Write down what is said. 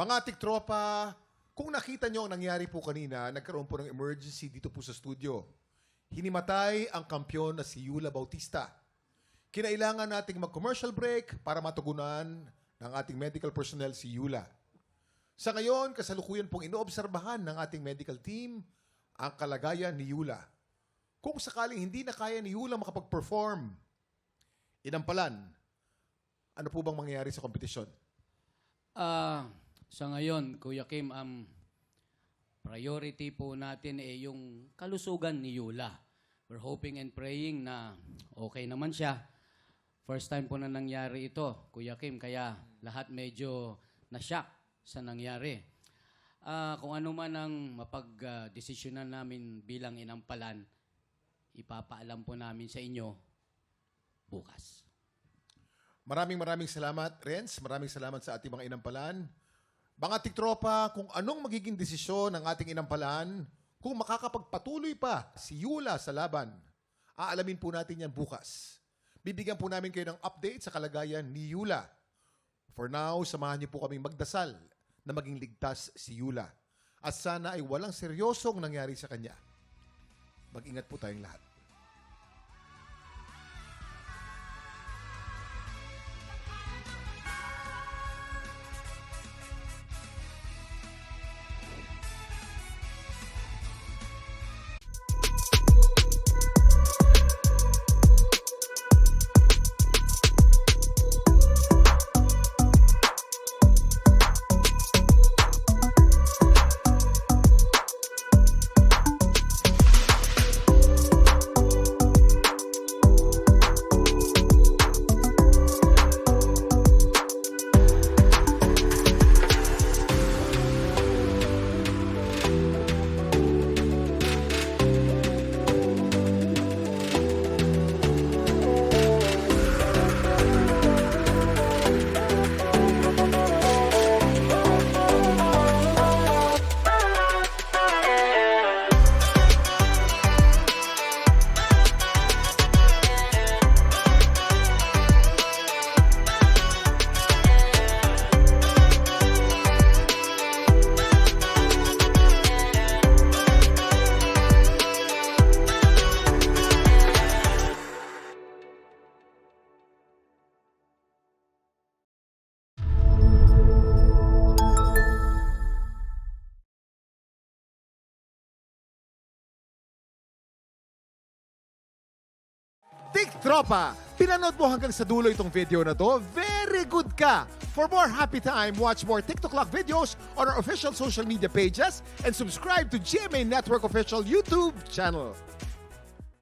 Mga tiktropa, kung nakita nyo ang nangyari po kanina, nagkaroon po ng emergency dito po sa studio. Hinimatay ang kampyon na si Yula Bautista. Kinailangan nating mag-commercial break para matugunan ng ating medical personnel si Yula. Sa ngayon, kasalukuyan pong inoobserbahan ng ating medical team ang kalagayan ni Yula. Kung sakaling hindi na kaya ni Yula makapag-perform, inampalan, ano po bang mangyayari sa kompetisyon? Sa ngayon, Kuya Kim, ang priority po natin ay yung kalusugan ni Yula. We're hoping and praying na okay naman siya. First time po na nangyari ito, Kuya Kim, kaya lahat medyo na-shock sa nangyari. Kung ano man ang mapag-desisyonan namin bilang inampalan, ipapaalam po namin sa inyo bukas. Maraming salamat, Renz. Maraming salamat sa ating mga inampalan. Mga tiktropa, kung anong magiging desisyon ng ating inampalan, kung makakapagpatuloy pa si Yula sa laban, aalamin po natin yan bukas. Bibigyan po namin kayo ng update sa kalagayan ni Yula. For now, samahan niyo po kaming magdasal na maging ligtas si Yula. At sana ay walang seryosong nangyari sa kanya. Mag-ingat po tayong lahat. Tiktropa, pinanood mo hanggang sa dulo itong video na to? Very good ka! For more happy time, watch more TikTok Clock videos on our official social media pages and subscribe to GMA Network official YouTube channel.